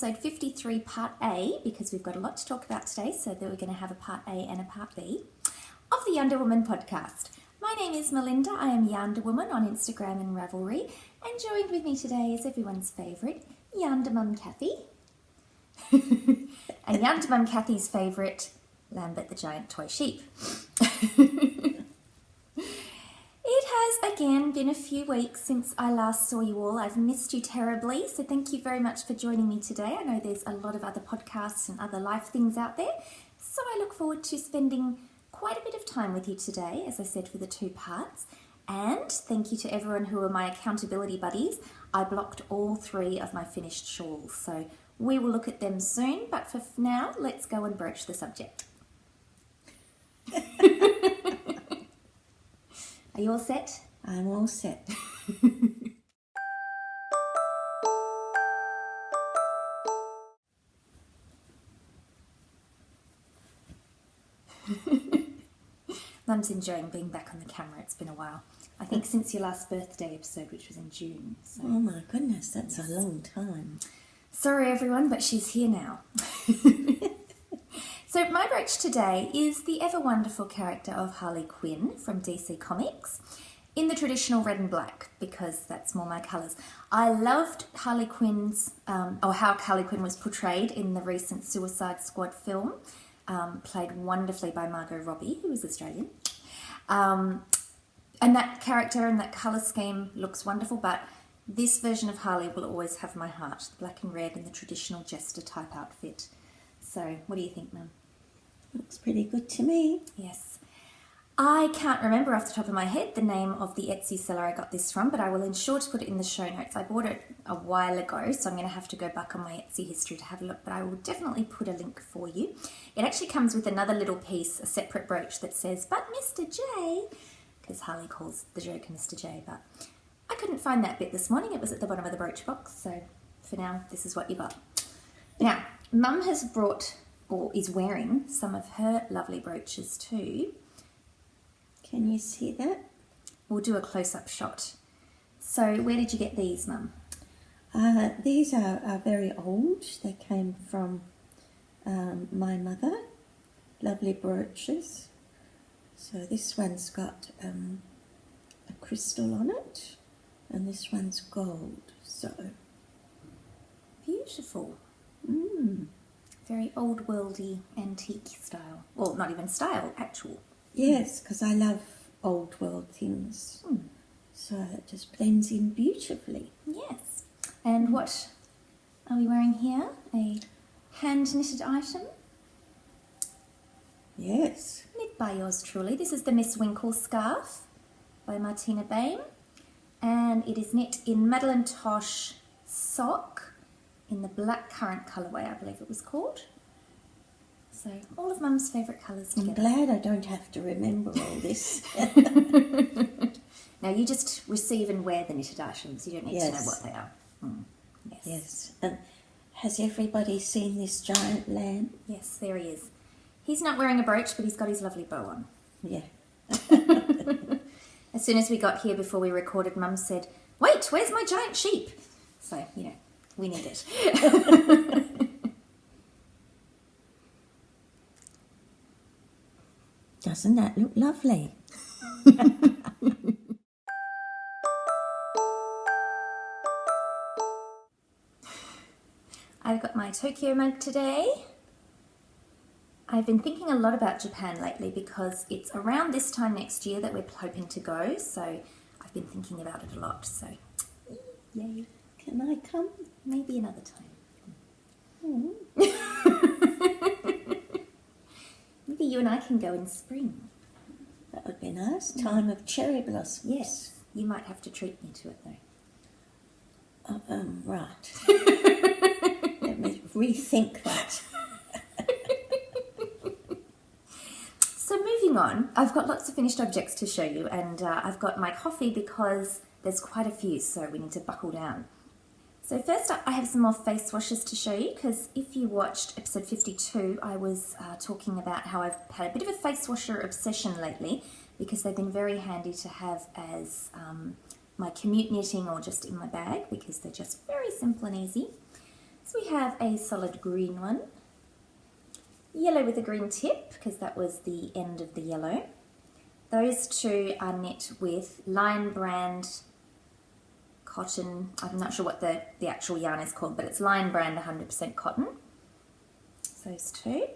episode 53, part A, because we've got a lot to talk about today, so that we're going to have a part A and a part B of the YarnderWoman podcast. My name is Melinda. I am YarnderWoman on Instagram and Ravelry, and joined with me today is everyone's favourite, YarnderMum Kathy. And YarnderMum Kathy's favourite, Lambert the giant toy sheep. It has again been a few weeks since I last saw you all. I've missed you terribly, so thank you very much for joining me today. I know there's a lot of other podcasts and other life things out there, so I look forward to spending quite a bit of time with you today, as I said, for the 2 parts. And thank you to everyone who are my accountability buddies. I blocked all 3 of my finished shawls, so we will look at them soon, but for now, let's go and broach the subject. Are you all set? I'm all set. Mum's enjoying being back on the camera. It's been a while. I think since your last birthday episode, which was in June. So. Oh my goodness, that's a long time. Sorry everyone, but she's here now. So my brooch today is the ever wonderful character of Harley Quinn from DC Comics in the traditional red and black, because that's more my colours. I loved Harley Quinn's, or how Harley Quinn was portrayed in the recent Suicide Squad film, played wonderfully by Margot Robbie, who is Australian. And that character and that colour scheme looks wonderful, but this version of Harley will always have my heart, the black and red and the traditional jester type outfit. So what do you think, Mum? Looks pretty good to me. Yes. I can't remember off the top of my head the name of the Etsy seller I got this from, but I will ensure to put it in the show notes. I bought it a while ago, so I'm going to have to go back on my Etsy history to have a look, but I will definitely put a link for you. It actually comes with another little piece, a separate brooch that says, "But Mr. J," because Harley calls the Joker Mr. J, but I couldn't find that bit this morning. It was at the bottom of the brooch box, so for now, this is what you got. Now, Mum has brought, or is wearing, some of her lovely brooches too. Can you see that? We'll do a close-up shot. So where did you get these, Mum? These are very old. They came from my mother. Lovely brooches. So this one's got a crystal on it, and this one's gold. So beautiful. Mm. Very old worldy, antique style. Well, not even style, actual. Yes, because I love old world things. So it just blends in beautifully. Yes. And what are we wearing here? A hand knitted item? Yes. Knit by yours truly. This is the Miss Winkle scarf by Martina Bain. And it is knit in Madeleine Tosh sock in the black currant colourway, I believe it was called. So all of Mum's favourite colours together. I'm glad I don't have to remember all this. Now you just receive and wear the knitted items. You don't need to know what they are. Yes. Yes. And has everybody seen this giant lamb? Yes, there he is. He's not wearing a brooch, but he's got his lovely bow on. Yeah. As soon as we got here before we recorded, Mum said, "Wait, where's my giant sheep?" So, you know, we need it. Doesn't that look lovely? I've got my Tokyo mug today. I've been thinking a lot about Japan lately because it's around this time next year that we're hoping to go, so I've been thinking about it a lot, so yay. Can I come? Maybe another time. Maybe you and I can go in spring. That would be nice. Time of cherry blossoms. Yes, you might have to treat me to it though. Right. Let me rethink that. So moving on, I've got lots of finished objects to show you, and I've got my coffee because there's quite a few, so we need to buckle down. So first up, I have some more face washes to show you, because if you watched episode 52, I was talking about how I've had a bit of a face washer obsession lately, because they've been very handy to have as my commute knitting or just in my bag, because they're just very simple and easy. So we have a solid green one, yellow with a green tip because that was the end of the yellow. Those two are knit with Lion Brand cotton. I'm not sure what the actual yarn is called, but it's Lion Brand 100% cotton. So those two.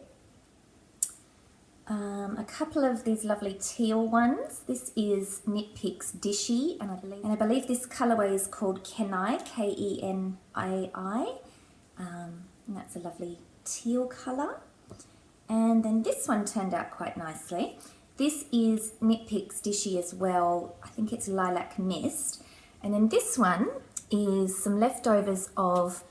A couple of these lovely teal ones. This is Knit Picks Dishy, and I believe this colourway is called Kenai, Kenii. And that's a lovely teal colour. And then this one turned out quite nicely. This is Knit Picks Dishy as well. I think it's Lilac Nest. And then this one is some leftovers of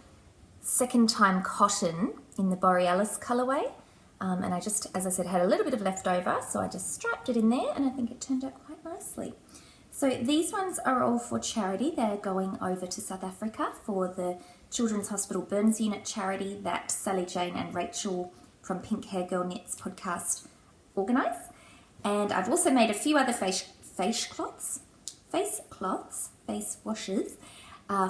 Second Time cotton in the Borealis colourway. And I just, as I said, had a little bit of leftover, so I just striped it in there, and I think it turned out quite nicely. So these ones are all for charity. They're going over to South Africa for the Children's Hospital Burns Unit charity that Sally Jane and Rachel from Pink Hair Girl Knits podcast organise. And I've also made a few other face washes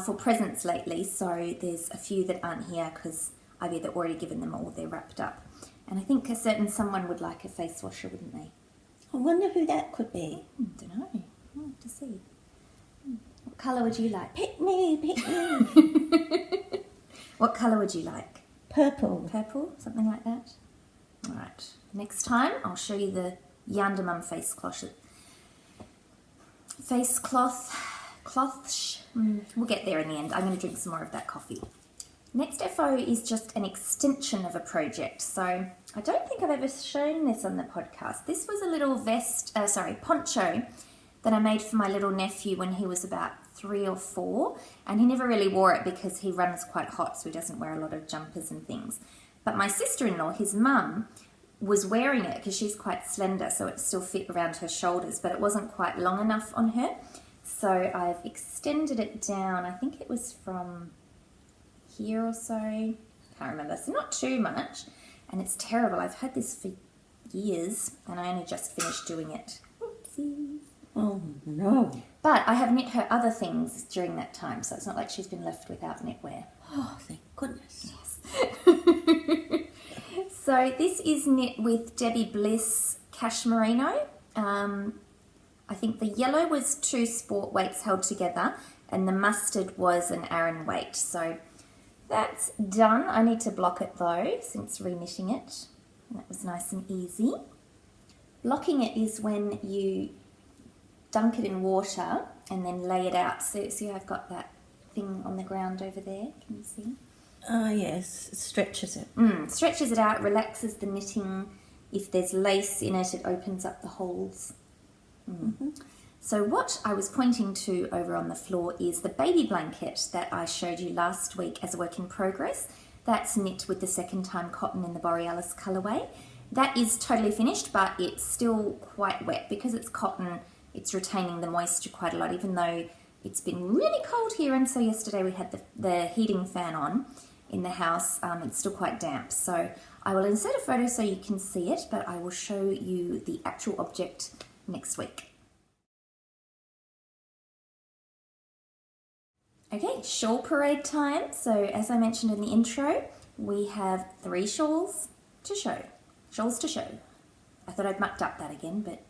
for presents lately. So there's a few that aren't here because I've either already given them or they're wrapped up. And I think a certain someone would like a face washer, wouldn't they? I wonder who that could be. I don't know. I'll have to see. What colour would you like? Pick me, pick me. What colour would you like? Purple. Purple? Something like that? All right. Next time, I'll show you the YarnderWoman face cloth. We'll get there in the end. I'm going to drink some more of that coffee. Next FO is just an extension of a project. So I don't think I've ever shown this on the podcast. This was a little poncho that I made for my little nephew when he was about 3 or 4. And he never really wore it because he runs quite hot, so he doesn't wear a lot of jumpers and things. But my sister-in-law, his mum, was wearing it because she's quite slender, so it still fit around her shoulders, but it wasn't quite long enough on her. So I've extended it down. I think it was from here or so. Can't remember. So not too much. And it's terrible. I've had this for years and I only just finished doing it. Oopsie. Oh no. But I have knit her other things during that time, so it's not like she's been left without knitwear. Oh, thank goodness. Yes. So this is knit with Debbie Bliss Cashmerino. I think the yellow was 2 sport weights held together and the mustard was an Aran weight. So that's done. I need to block it though since reknitting it. And that was nice and easy. Blocking it is when you dunk it in water and then lay it out. So see, I've got that thing on the ground over there. Can you see? Ah, yes. It stretches it. Stretches it out, relaxes the knitting. If there's lace in it, it opens up the holes. So what I was pointing to over on the floor is the baby blanket that I showed you last week as a work in progress. That's knit with the Second Time cotton in the Borealis colourway. That is totally finished, but it's still quite wet because it's cotton. It's retaining the moisture quite a lot, even though it's been really cold here. And so yesterday we had the heating fan on in the house. It's still quite damp. So I will insert a photo so you can see it, but I will show you the actual object next week. Okay, shawl parade time. So as I mentioned in the intro, we have 3 shawls to show. Shawls to show. I thought I'd mucked up that again, but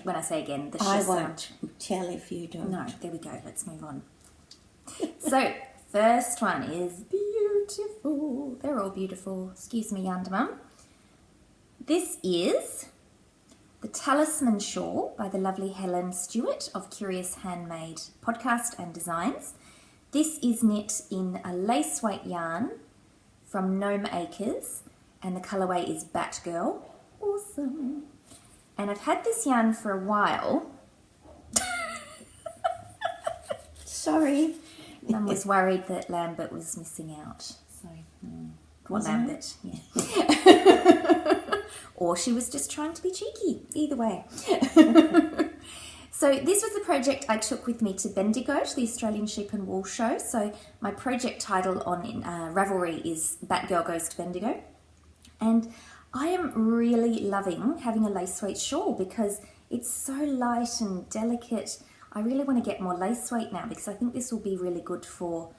when I say again, the sh I won't tell if you don't. No, there we go. Let's move on. So, first one is beautiful. They're all beautiful. Excuse me, YarnderWoman. This is the Talisman Shawl by the lovely Helen Stewart of Curious Handmade Podcast and Designs. This is knit in a lace weight yarn from Gnome Acres, and the colourway is Batgirl. Awesome. And I've had this yarn for a while. Sorry. Mum was worried that Lambert was missing out. So, poor Lambert. Yeah. Or she was just trying to be cheeky. Either way. So this was the project I took with me to Bendigo, to the Australian Sheep and Wool Show. So my project title on Ravelry is Batgirl Goes to Bendigo. And I am really loving having a lace weight shawl because it's so light and delicate. I really want to get more lace weight now because I think this will be really good for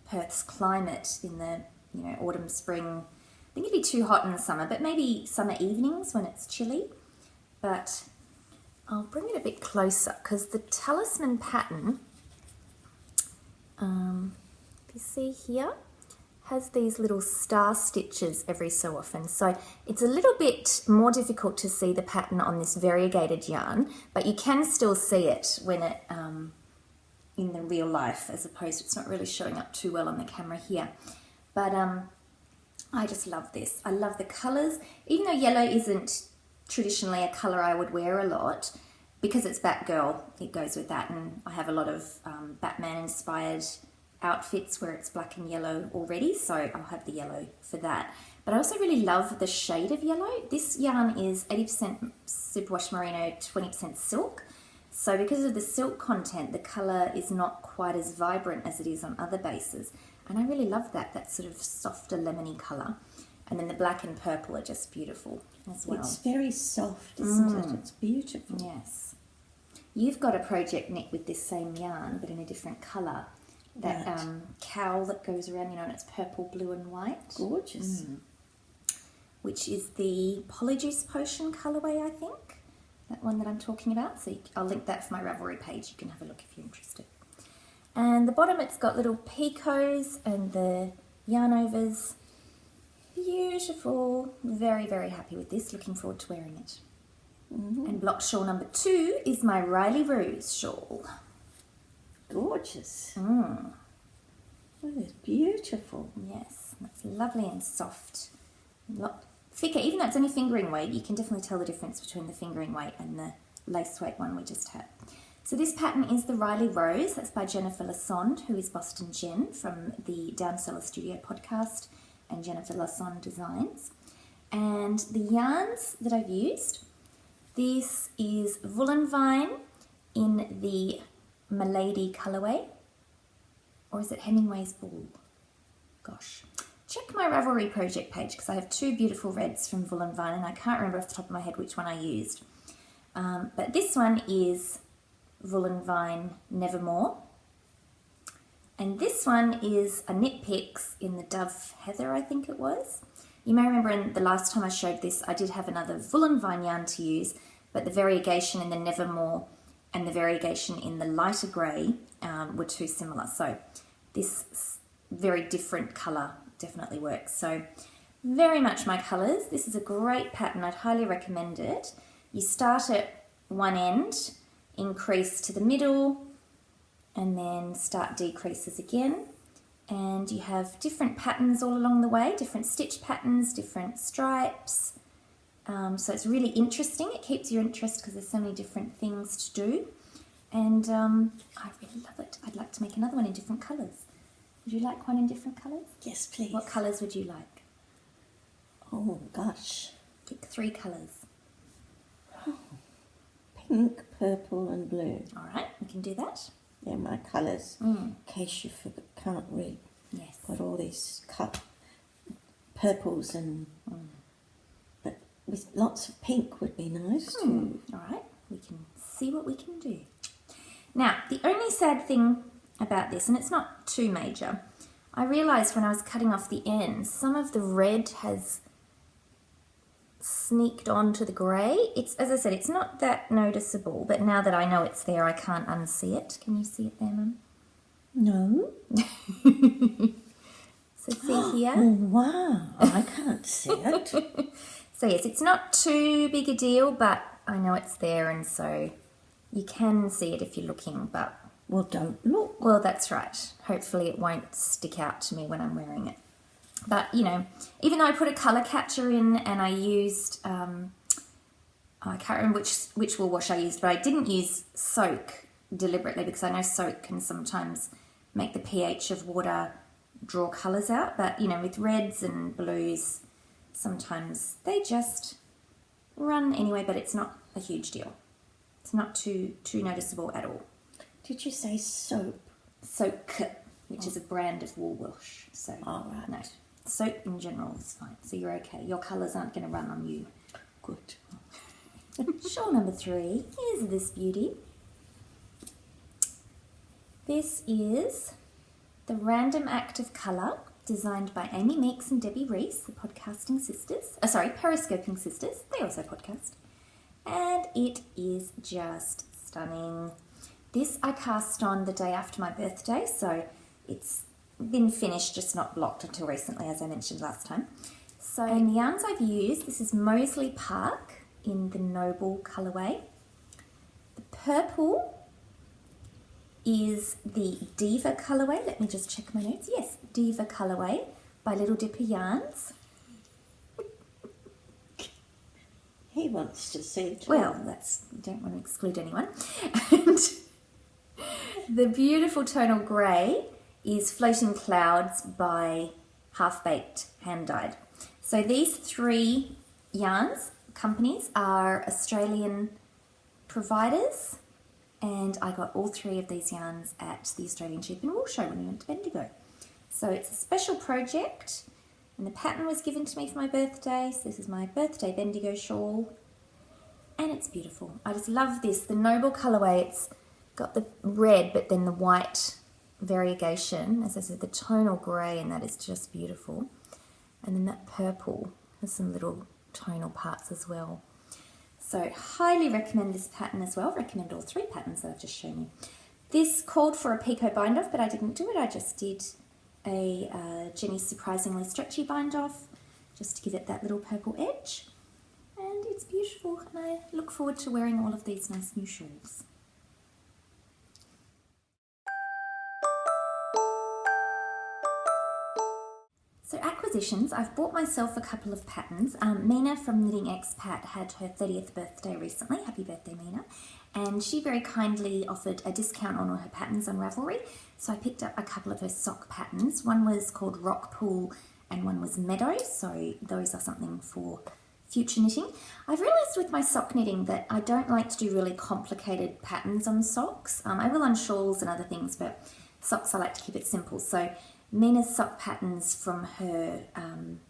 Perth's climate in the you know, autumn, spring. I think it'd be too hot in the summer, but maybe summer evenings when it's chilly. But I'll bring it a bit closer because the talisman pattern, if you see here, has these little star stitches every so often. So it's a little bit more difficult to see the pattern on this variegated yarn, but you can still see it when it in the real life, as opposed to it's not really showing up too well on the camera here. But I just love this. I love the colours. Even though yellow isn't traditionally a colour I would wear a lot, because it's Batgirl, it goes with that, and I have a lot of Batman inspired outfits where it's black and yellow already, so I'll have the yellow for that. But I also really love the shade of yellow. This yarn is 80% superwash merino, 20% silk. So because of the silk content, the colour is not quite as vibrant as it is on other bases. And I really love that sort of softer lemony colour. And then the black and purple are just beautiful as well. It's very soft, isn't it? It's beautiful. Yes. You've got a project, Nick, with this same yarn, but in a different colour. That Right. cowl that goes around, you know, and it's purple, blue and white. Gorgeous. Which is the Polyjuice Potion colourway, I think. That one that I'm talking about. So I'll link that for my Ravelry page. You can have a look if you're interested. And the bottom, it's got little picots and the yarn overs. Beautiful. Very, very happy with this. Looking forward to wearing it. And block shawl number 2 is my Riley Rose shawl. Gorgeous. Oh, it's beautiful. Yes, that's lovely and soft. A lot thicker, even though it's only fingering weight, you can definitely tell the difference between the fingering weight and the lace weight one we just had. So this pattern is the Riley Rose. That's by Jennifer Lassonde, who is Boston Jen from the Downseller Studio podcast, and Jennifer Lassonde Designs. And the yarns that I've used, this is Woolen Vine in the Milady colourway, or is it Hemingway's Ball? Gosh, check my Ravelry project page because I have 2 beautiful reds from Woolen Vine and I can't remember off the top of my head which one I used. But this one is Woolen Vine Nevermore, and this one is a Knit Picks in the Dove Heather, I think it was. You may remember in the last time I showed this, I did have another Woolen Vine yarn to use, but the variegation in the Nevermore and the variegation in the lighter grey were too similar. So this very different colour definitely works. So very much my colours. This is a great pattern. I'd highly recommend it. You start at one end, increase to the middle, and then start decreases again. And you have different patterns all along the way, different stitch patterns, different stripes. So it's really interesting. It keeps your interest because there's so many different things to do. And I really love it. I'd like to make another one in different colours. Would you like one in different colours? Yes, please. What colours would you like? Oh, gosh. Pick 3 colours. Pink, purple and blue. All right, we can do that. They're my colours. In case you can't read. Yes. Got all these purples and... But with lots of pink would be nice too. All right, we can see what we can do. Now, the only sad thing about this, and it's not too major, I realised when I was cutting off the ends, some of the red has sneaked onto the grey. It's, as I said, it's not that noticeable, but now that I know it's there, I can't unsee it. Can you see it there, Mum? No. So see here? Oh, wow. I can't see it. So yes, it's not too big a deal, but I know it's there, and so you can see it if you're looking, but... Well, don't look. Well, that's right. Hopefully it won't stick out to me when I'm wearing it. But, you know, even though I put a colour catcher in and I used, I can't remember which wool wash I used, but I didn't use soak deliberately because I know soak can sometimes make the pH of water draw colours out. But, you know, with reds and blues, sometimes they just run anyway, but it's not a huge deal. It's not too noticeable at all. Did you say soap? Soak, which is a brand of wool wash. So, All right. no, soap in general is fine. So you're okay. Your colours aren't going to run on you. Good. Shawl number 3. Here's this beauty. This is the Random Act of Colour designed by Amy Meeks and Debbie Reese, the podcasting sisters. Periscoping sisters. They also podcast. And it is just stunning. This I cast on the day after my birthday, so it's been finished, just not blocked until recently, as I mentioned last time. So, and the yarns I've used, this is Moseley Park in the Noble colourway. The purple is the Diva colourway. Let me just check my notes. Yes, Diva colourway by Little Dipper Yarns. He wants to see it. Well, don't want to exclude anyone. And the beautiful tonal grey is Floating Clouds by Half Baked Hand Dyed. So these three yarns companies are Australian providers, and I got all three of these yarns at the Australian Sheep and Wool Show when we went to Bendigo. So it's a special project, and the pattern was given to me for my birthday. So this is my birthday Bendigo shawl, and it's beautiful. I just love this. The Noble colourway, it's got the red but then the white variegation. As I said, the tonal grey, and that is just beautiful. And then that purple has some little tonal parts as well. So highly recommend this pattern as well. Recommend all three patterns that I've just shown you. This called for a picot bind off, but I didn't do it. I just did a Jenny's Surprisingly Stretchy bind off, just to give it that little purple edge. And it's beautiful, and I look forward to wearing all of these nice new shawls. So acquisitions, I've bought myself a couple of patterns. Mina from Knitting Expat had her 30th birthday recently. Happy birthday, Mina. And she very kindly offered a discount on all her patterns on Ravelry. So I picked up a couple of her sock patterns. One was called Rock Pool and one was Meadow. So those are something for future knitting. I've realised with my sock knitting that I don't like to do really complicated patterns on socks. I will on shawls and other things, but socks I like to keep it simple. So Mina's sock patterns from her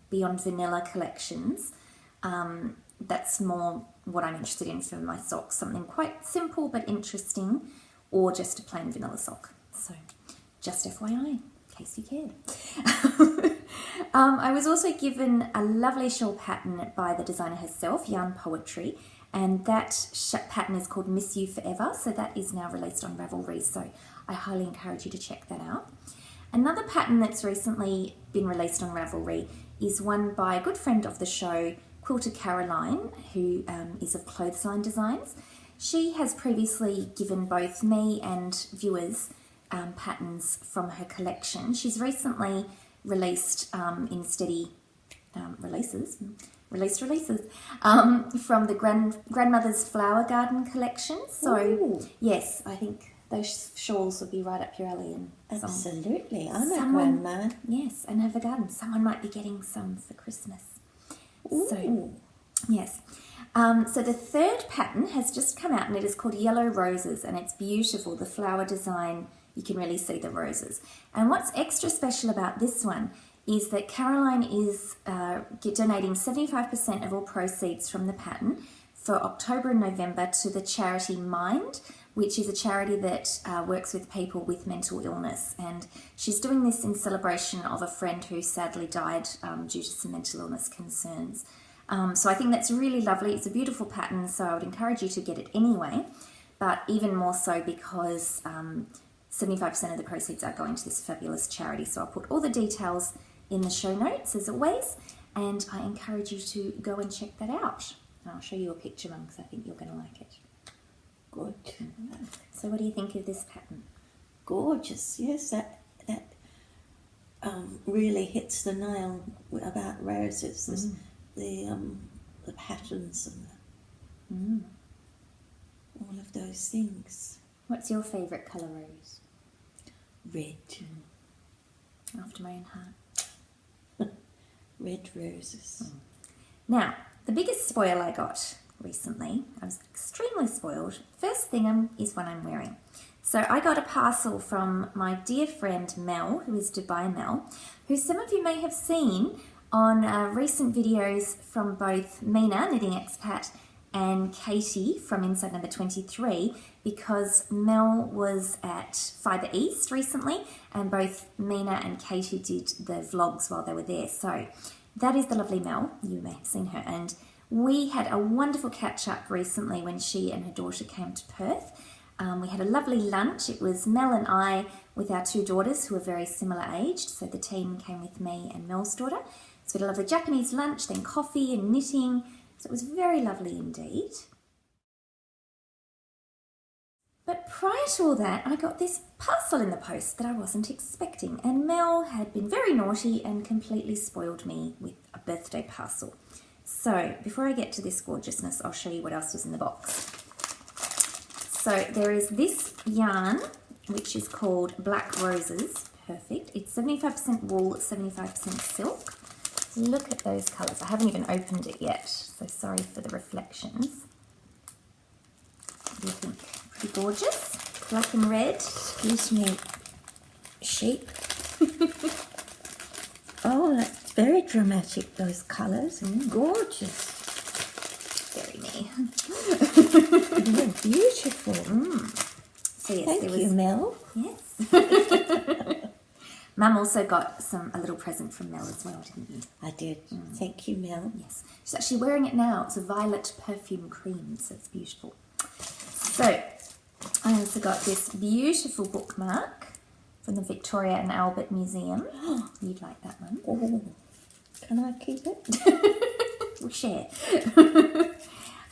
Beyond Vanilla collections, that's more what I'm interested in for my socks, something quite simple but interesting, or just a plain vanilla sock. So just FYI, in case you cared. I was also given a lovely shawl pattern by the designer herself, Yarn Poetry, and that pattern is called Miss You Forever, so that is now released on Ravelry, so I highly encourage you to check that out. Another pattern that's recently been released on Ravelry is one by a good friend of the show, Quilter Caroline, who is of Clothesline Designs. She has previously given both me and viewers patterns from her collection. She's recently released in steady releases from the Grandmother's Flower Garden collection. So Ooh. yes, I think those shawls would be right up your alley. And absolutely, I'm a grandma. Yes, and have a garden. Someone might be getting some for Christmas. Ooh. So, yes. So the third pattern has just come out, and it is called Yellow Roses, and it's beautiful. The flower design, you can really see the roses. And what's extra special about this one is that Caroline is donating 75% of all proceeds from the pattern for October and November to the charity Mind, which is a charity that works with people with mental illness. And she's doing this in celebration of a friend who sadly died due to some mental illness concerns. So I think that's really lovely. It's a beautiful pattern, so I would encourage you to get it anyway, but even more so because 75% of the proceeds are going to this fabulous charity. So I'll put all the details in the show notes as always, and I encourage you to go and check that out. And I'll show you a picture, Mum, because I think you're going to like it. Good. So what do you think of this pattern? Gorgeous. Yes, that really hits the nail about roses. The patterns and all of those things. What's your favourite colour rose? Red. After my own heart. Red roses. Now, the biggest spoil I got recently, I was extremely spoiled. First thing is what I'm wearing. So I got a parcel from my dear friend Mel, who is Dubai Mel, who some of you may have seen on recent videos from both Mina, Knitting Expat, and Katie from inside number 23, because Mel was at Fibre East recently, and both Mina and Katie did the vlogs while they were there. So that is the lovely Mel. You may have seen her. And we had a wonderful catch up recently when she and her daughter came to Perth. We had a lovely lunch. It was Mel and I with our 2 daughters who are very similar aged. So the team came with me and Mel's daughter. So we had a lovely Japanese lunch, then coffee and knitting. So it was very lovely indeed. But prior to all that, I got this parcel in the post that I wasn't expecting. And Mel had been very naughty and completely spoiled me with a birthday parcel. So before I get to this gorgeousness, I'll show you what else was in the box. So there is this yarn, which is called Black Roses. Perfect. It's 75% wool, 75% silk. Look at those colours. I haven't even opened it yet, so sorry for the reflections. What do you think? Pretty gorgeous. Black and red. Excuse me, sheep. Oh, that's very dramatic, those colours. Gorgeous. Very me. They're beautiful. So yes, Thank you, Mel. Yes. Mum also got a little present from Mel as well, didn't you? I did. Thank you, Mel. Yes. She's actually wearing it now. It's a violet perfume cream, so it's beautiful. So I also got this beautiful bookmark from the Victoria and Albert Museum. You'd like that one. Oh, can I keep it? We'll share.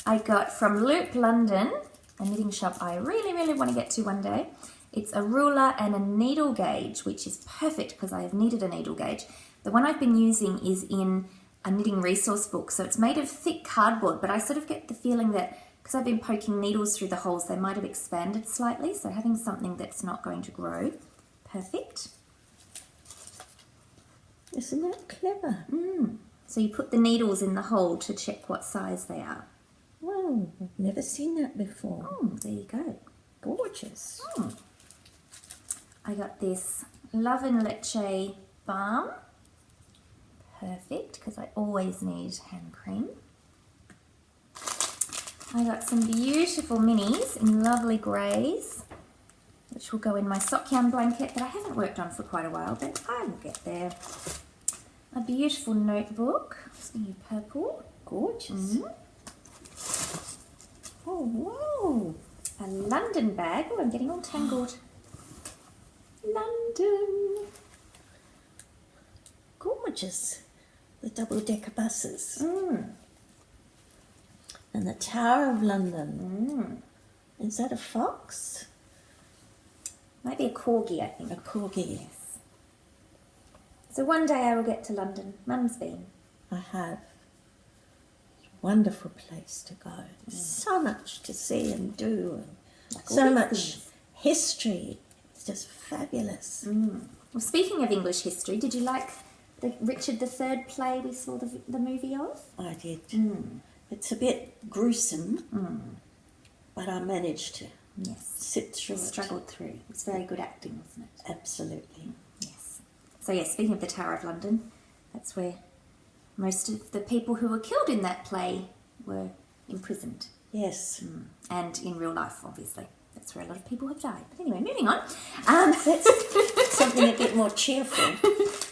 I got from Loop London, a knitting shop I really, really want to get to one day. It's a ruler and a needle gauge, which is perfect because I have needed a needle gauge. The one I've been using is in a knitting resource book, so it's made of thick cardboard, but I sort of get the feeling that because I've been poking needles through the holes, they might have expanded slightly, so having something that's not going to grow, perfect. Isn't that clever? So you put the needles in the hole to check what size they are. Wow, I've never seen that before. There you go. Gorgeous. I got this Love and Leche balm. Perfect, because I always need hand cream. I got some beautiful minis in lovely greys, which will go in my sock yarn blanket that I haven't worked on for quite a while, but I will get there. A beautiful notebook, in purple. Gorgeous. Oh, wow. A London bag. Oh, I'm getting all tangled. London. Gorgeous. The double-decker buses. And the Tower of London. Is that a fox? Might be a corgi, I think. A corgi. Yes. So one day I will get to London. Mum's been. I have. It's a wonderful place to go. So much to see and do. And so much history. It's just fabulous. Well, speaking of English history, did you like the Richard III play we saw the movie of? I did. It's a bit gruesome, but I managed to sit through it. Struggled through. It was very good acting, wasn't it? Absolutely. Yes. So yes, speaking of the Tower of London, that's where most of the people who were killed in that play were imprisoned. Yes. And in real life, obviously. That's where a lot of people have died. But anyway, moving on. That's something a bit more cheerful.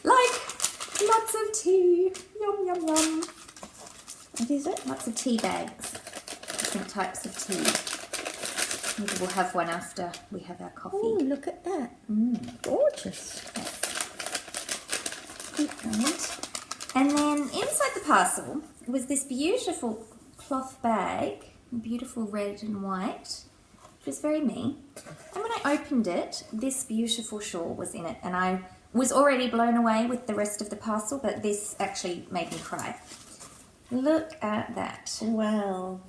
Like lots of tea. Yum, yum, yum. What is it? Lots of tea bags. Different types of tea. Maybe we'll have one after we have our coffee. Oh, look at that. Gorgeous. Right. And then inside the parcel was this beautiful cloth bag, beautiful red and white, which was very me. And when I opened it, this beautiful shawl was in it. And I was already blown away with the rest of the parcel, but this actually made me cry. Look at that. Wow.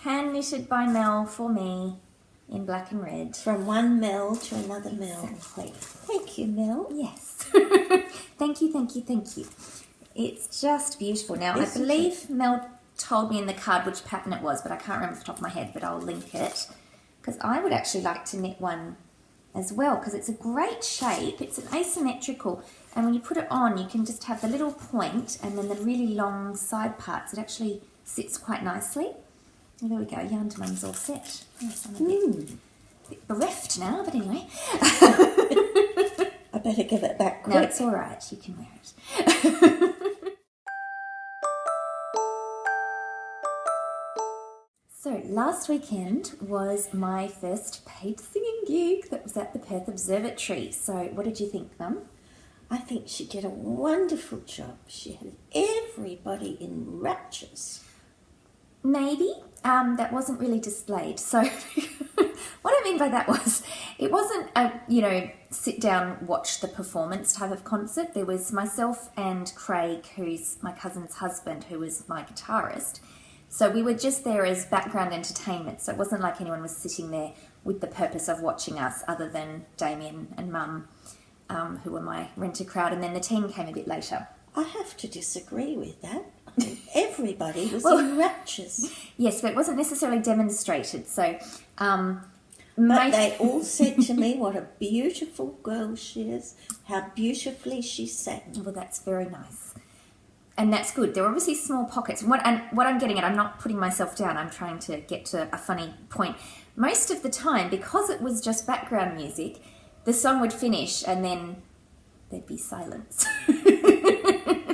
Hand knitted by Mel for me in black and red. From one Mel to another Mel. Exactly. Thank you, Mel. Yes. Thank you, thank you, thank you. It's just beautiful. Now, Isn't I believe Mel told me in the card which pattern it was, but I can't remember off the top of my head, but I'll link it. Because I would actually like to knit one as well, because it's a great shape. It's an asymmetrical, and when you put it on, you can just have the little point and then the really long side parts. It actually sits quite nicely. And there we go, YarnderWoman's all set. Yes, I'm a bit bereft now, but anyway. I better give it back quick. No, it's all right. You can wear it. So last weekend was my first paid singing gig that was at the Perth Observatory. So what did you think, Mum? I think she did a wonderful job. She had everybody in raptures. Maybe. That wasn't really displayed. So what I mean by that was it wasn't a, sit down, watch the performance type of concert. There was myself and Craig, who's my cousin's husband, who was my guitarist. So we were just there as background entertainment. So it wasn't like anyone was sitting there with the purpose of watching us other than Damien and Mum, who were my renter crowd. And then the team came a bit later. I have to disagree with that. I think everybody was in raptures. Yes, but it wasn't necessarily demonstrated. So, but they all said to me what a beautiful girl she is, how beautifully she sang. Well, that's very nice. And that's good. There were obviously small pockets. And what I'm getting at, I'm not putting myself down. I'm trying to get to a funny point. Most of the time, because it was just background music, the song would finish and then there'd be silence.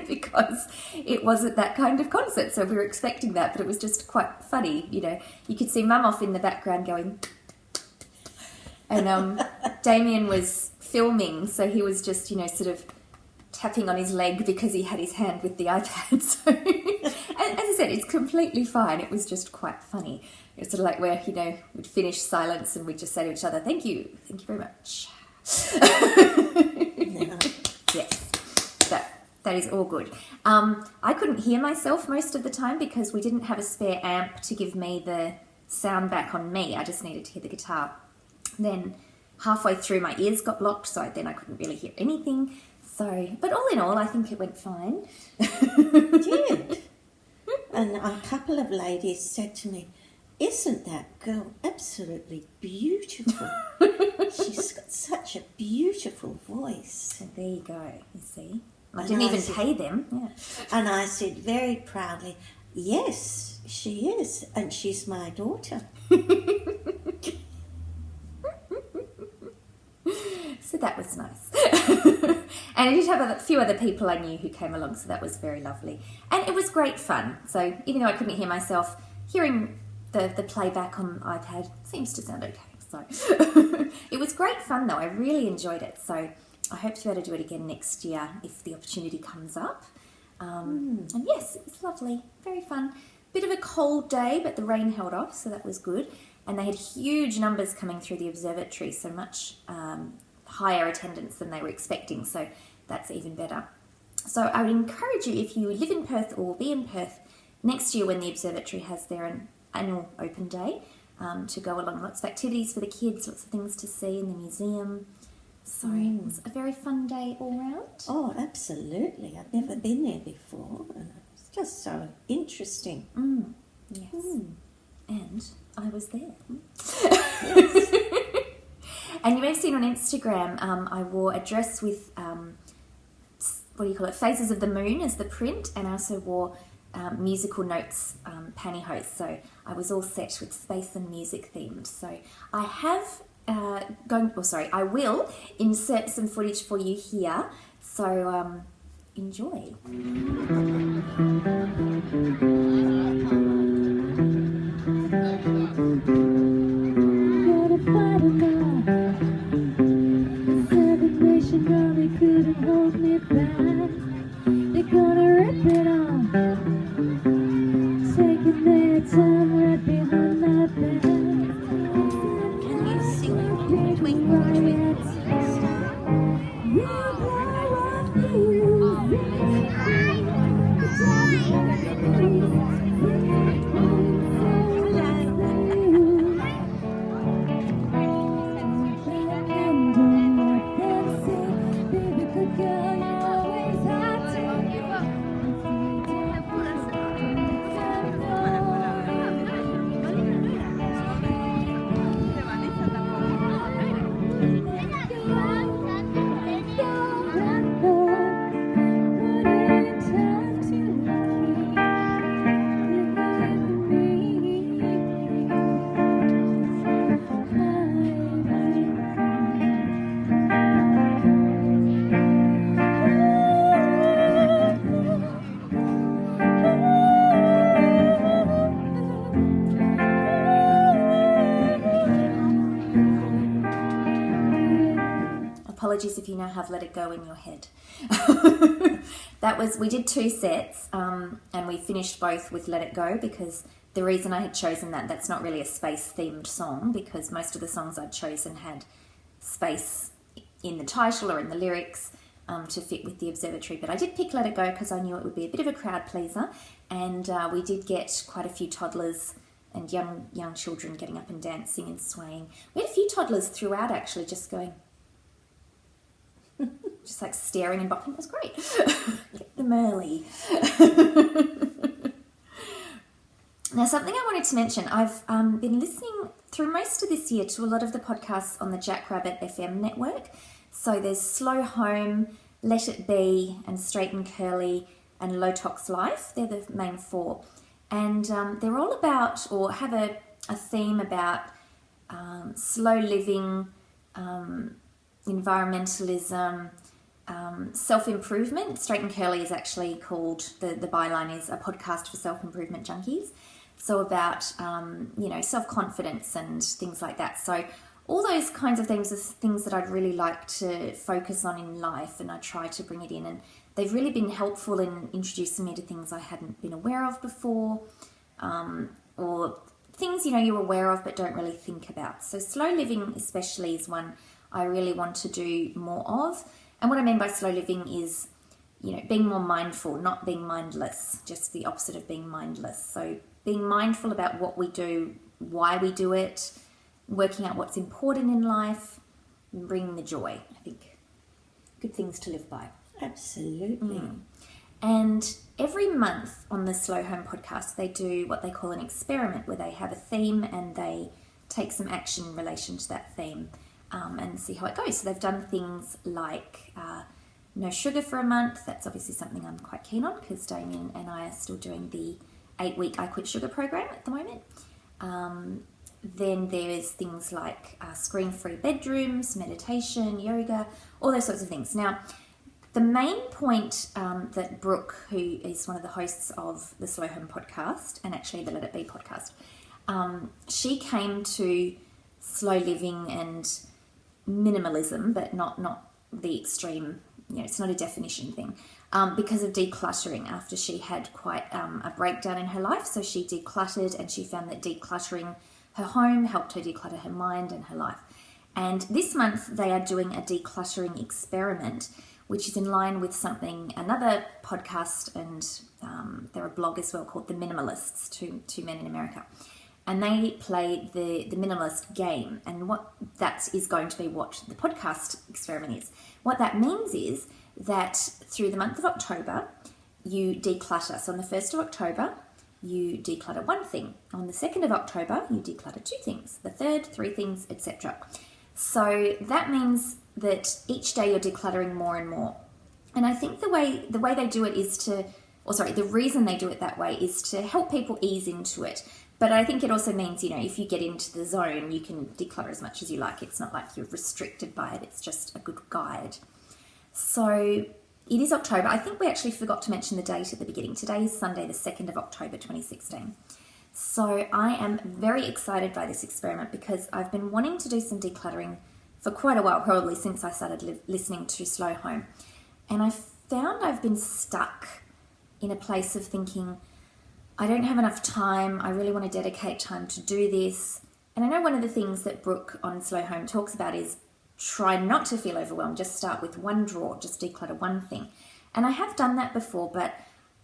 Because it wasn't that kind of concert. So we were expecting that, but it was just quite funny. You could see Mum off in the background going... And Damien was filming, so he was just, sort of tapping on his leg because he had his hand with the iPad. So, and as I said, it's completely fine. It was just quite funny. It was sort of like where, we'd finish silence and we'd just say to each other, thank you very much. Yes, that is all good. I couldn't hear myself most of the time because we didn't have a spare amp to give me the sound back on me. I just needed to hear the guitar. Then halfway through my ears got blocked, so then I couldn't really hear anything. So, but all in all, I think it went fine. It did. And a couple of ladies said to me, isn't that girl absolutely beautiful? She's got such a beautiful voice. So there you go, you see. I didn't even pay them. Yeah. And I said very proudly, yes, she is, and she's my daughter. So that was nice. And I did have a few other people I knew who came along, so that was very lovely. And it was great fun. So even though I couldn't hear myself, hearing the playback on iPad seems to sound okay. So it was great fun though. I really enjoyed it. So I hope to be able to do it again next year if the opportunity comes up. And yes, it was lovely. Very fun. Bit of a cold day, but the rain held off, so that was good. And they had huge numbers coming through the observatory, so much higher attendance than they were expecting, so that's even better. So I would encourage you, if you live in Perth or will be in Perth next year when the observatory has their annual open day, to go along. Lots of activities for the kids, lots of things to see in the museum. So it was a very fun day all round. Oh, absolutely. I've never been there before, and it's just so interesting. Yes. And I was there. Yes. And you may have seen on Instagram, I wore a dress with, Phases of the Moon as the print, and I also wore musical notes pantyhose. So I was all set with space and music themed. So I have I will insert some footage for you here. So enjoy. Couldn't hold me back. They're gonna rip it off, taking their time right behind my back. Can you sing Twinkle Twinkle Star? You blow up the apologies if you now have Let It Go in your head. We did 2 sets, and we finished both with Let It Go, because the reason I had chosen that's not really a space-themed song, because most of the songs I'd chosen had space in the title or in the lyrics to fit with the observatory. But I did pick Let It Go because I knew it would be a bit of a crowd pleaser, and we did get quite a few toddlers and young children getting up and dancing and swaying. We had a few toddlers throughout, actually, just going, just like staring and bopping. It was great. Get them early. Now, something I wanted to mention, I've been listening through most of this year to a lot of the podcasts on the Jackrabbit FM network. So there's Slow Home, Let It Be, and Straight and Curly, and Low Tox Life. They're the main 4. And they're all about, or have a theme about slow living, environmentalism, self-improvement. Straight and Curly is actually called, the byline is a podcast for self-improvement junkies. So about, self-confidence and things like that. So all those kinds of things are things that I'd really like to focus on in life, and I try to bring it in. And they've really been helpful in introducing me to things I hadn't been aware of before, or things, you're aware of but don't really think about. So slow living especially is one I really want to do more of. And what I mean by slow living is, being more mindful, not being mindless, just the opposite of being mindless. So being mindful about what we do, why we do it, working out what's important in life, and bringing the joy. I think good things to live by. Absolutely. And every month on the Slow Home podcast, they do what they call an experiment, where they have a theme and they take some action in relation to that theme, and see how it goes. So they've done things like no sugar for a month. That's obviously something I'm quite keen on, because Damien and I are still doing the 8-week I Quit Sugar program at the moment. Then there's things like screen-free bedrooms, meditation, yoga, all those sorts of things. Now, the main point that Brooke, who is one of the hosts of the Slow Home podcast, and actually the Let It Be podcast, she came to slow living and minimalism, but not the extreme, it's not a definition thing, because of decluttering after she had quite a breakdown in her life. So she decluttered, and she found that decluttering her home helped her declutter her mind and her life. And this month they are doing a decluttering experiment, which is in line with another podcast, and they're a blog as well, called The Minimalists, two men in America. And they play the minimalist game. And what that is going to be what the podcast experiment is. What that means is that through the month of October, you declutter. So on the 1st of October, you declutter 1 thing. On the 2nd of October, you declutter 2 things. The 3rd, 3 things, etc. So that means that each day you're decluttering more and more. And I think the way they do it is the reason they do it that way is to help people ease into it. But I think it also means, if you get into the zone, you can declutter as much as you like. It's not like you're restricted by it. It's just a good guide. So it is October. I think we actually forgot to mention the date at the beginning. Today is Sunday, the 2nd of October, 2016. So I am very excited by this experiment, because I've been wanting to do some decluttering for quite a while, probably since I started listening to Slow Home. And I found I've been stuck in a place of thinking, I don't have enough time. I really want to dedicate time to do this. And I know one of the things that Brooke on Slow Home talks about is try not to feel overwhelmed. Just start with 1 drawer, just declutter 1 thing. And I have done that before, but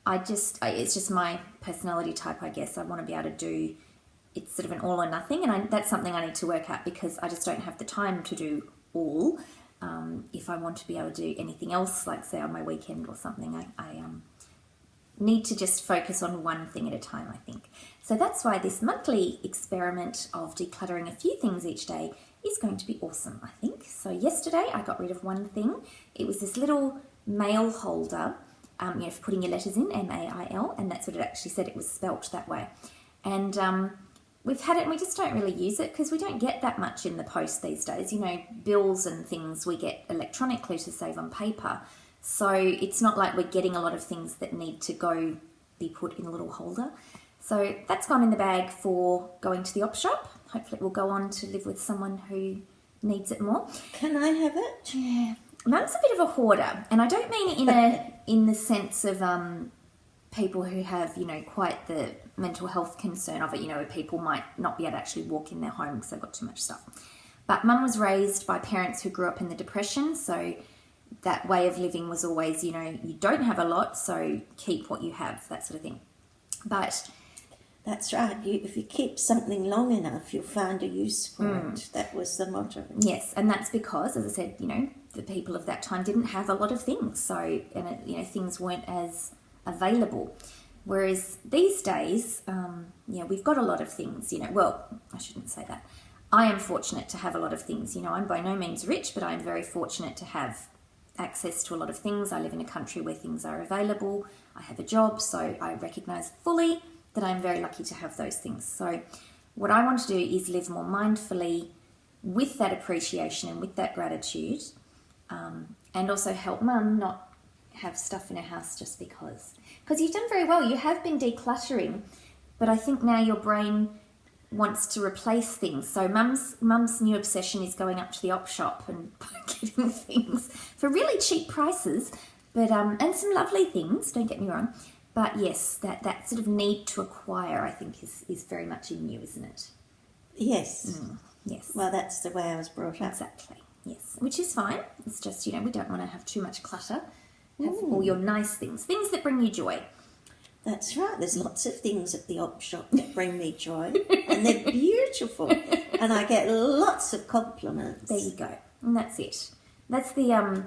it's just my personality type, I guess. I want to be able to do, it's sort of an all or nothing. And that's something I need to work out, because I just don't have the time to do all. If I want to be able to do anything else, like say on my weekend or something, I need to just focus on 1 thing at a time, I think. So that's why this monthly experiment of decluttering a few things each day is going to be awesome, I think. So yesterday I got rid of 1 thing. It was this little mail holder, for putting your letters in, M-A-I-L, and that's what it actually said. It was spelt that way. And we've had it, and we just don't really use it, because we don't get that much in the post these days. Bills and things we get electronically to save on paper. So it's not like we're getting a lot of things that need to be put in a little holder. So that's gone in the bag for going to the op shop. Hopefully it will go on to live with someone who needs it more. Can I have it? Yeah. Mum's a bit of a hoarder, and I don't mean in the sense of people who have, quite the mental health concern of it, where people might not be able to actually walk in their home because they've got too much stuff. But Mum was raised by parents who grew up in the Depression, so that way of living was always, you don't have a lot, so keep what you have, that sort of thing. But that's right. If you keep something long enough, you'll find a use for it. That was the motto. Yes, and that's because, as I said, the people of that time didn't have a lot of things, so things weren't as available. Whereas these days, we've got a lot of things. Well, I shouldn't say that. I am fortunate to have a lot of things. I'm by no means rich, but I'm very fortunate to have access to a lot of things. I live in a country where things are available. I have a job, so I recognise fully that I'm very lucky to have those things. So what I want to do is live more mindfully with that appreciation and with that gratitude, and also help Mum not have stuff in her house just because. Because you've done very well. You have been decluttering, but I think now your brain wants to replace things. So Mum's new obsession is going up to the op shop and getting things for really cheap prices, but and some lovely things, don't get me wrong. But yes, that sort of need to acquire, I think, is very much in you, isn't it? Yes. Yes. Well, that's the way I was brought up. Exactly. Yes. Which is fine. It's just, we don't want to have too much clutter. Have all your nice things that bring you joy. That's right. There's lots of things at the op shop that bring me joy, and they're beautiful, and I get lots of compliments. There you go. And that's it. That's the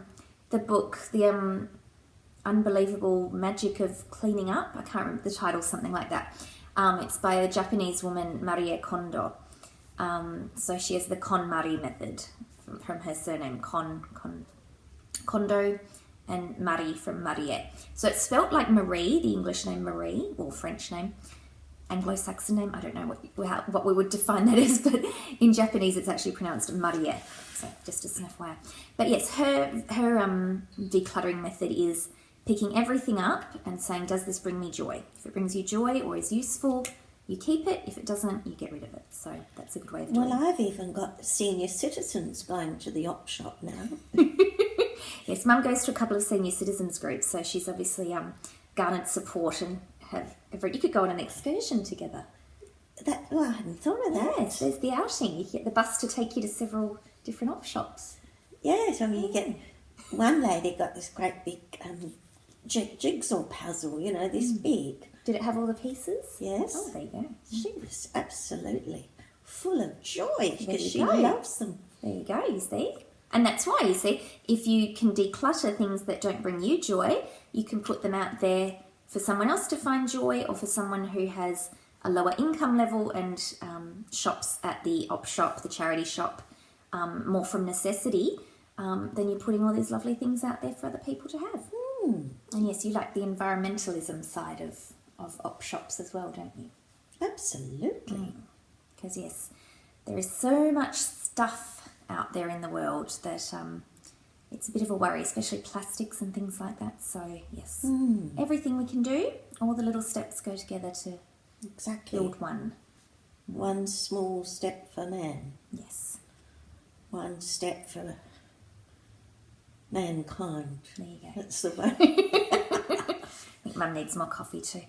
book, the Unbelievable Magic of Cleaning Up. I can't remember the title, something like that. It's by a Japanese woman, Marie Kondo. So she has the KonMari method from her surname, Kondo, and Marie from Marie. So it's spelt like Marie, the English name Marie, or French name, Anglo-Saxon name. I don't know what we would define that as, but in Japanese it's actually pronounced Marie. So just as an FYI. But yes, her decluttering method is picking everything up and saying, does this bring me joy? If it brings you joy or is useful, you keep it. If it doesn't, you get rid of it. So that's a good way of doing it. Well, I've even got senior citizens going to the op shop now. Yes, Mum goes to a couple of senior citizens groups, so she's obviously garnered support and you could go on an excursion together. I hadn't thought of that. Yes, there's the outing. You get the bus to take you to several different op shops. Yes, I mean, you get... One lady got this great big jigsaw puzzle, this big. Did it have all the pieces? Yes. Oh, there you go. She was absolutely full of joy because she go. loves them. There you go, you see. And that's why, you see, if you can declutter things that don't bring you joy, you can put them out there for someone else to find joy, or for someone who has a lower income level and shops at the op shop, the charity shop, more from necessity, then you're putting all these lovely things out there for other people to have. And yes, you like the environmentalism side of op shops as well, don't you? Absolutely. Because yes, there is so much stuff out there in the world that it's a bit of a worry, especially plastics and things like that. So yes, everything we can do, all the little steps go together to build one. One small step for man. Yes. One step for mankind. There you go. That's the way. I think Mum needs more coffee too.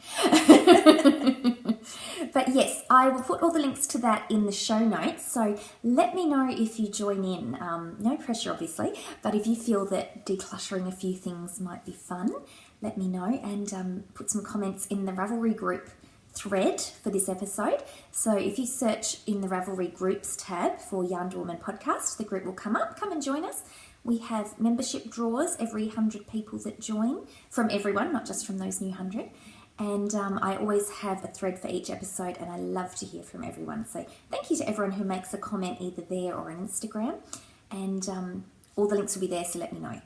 But yes, I will put all the links to that in the show notes. So let me know if you join in. No pressure, obviously, but if you feel that decluttering a few things might be fun, let me know, and put some comments in the Ravelry group thread for this episode. So if you search in the Ravelry groups tab for YarnderWoman podcast, the group will come up. Come and join us. We have membership draws every 100 people that join, from everyone, not just from those new 100. And I always have a thread for each episode, and I love to hear from everyone. So thank you to everyone who makes a comment either there or on Instagram. And all the links will be there, so let me know.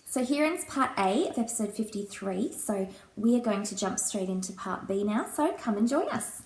So here ends part A of episode 53. So we are going to jump straight into part B now. So come and join us.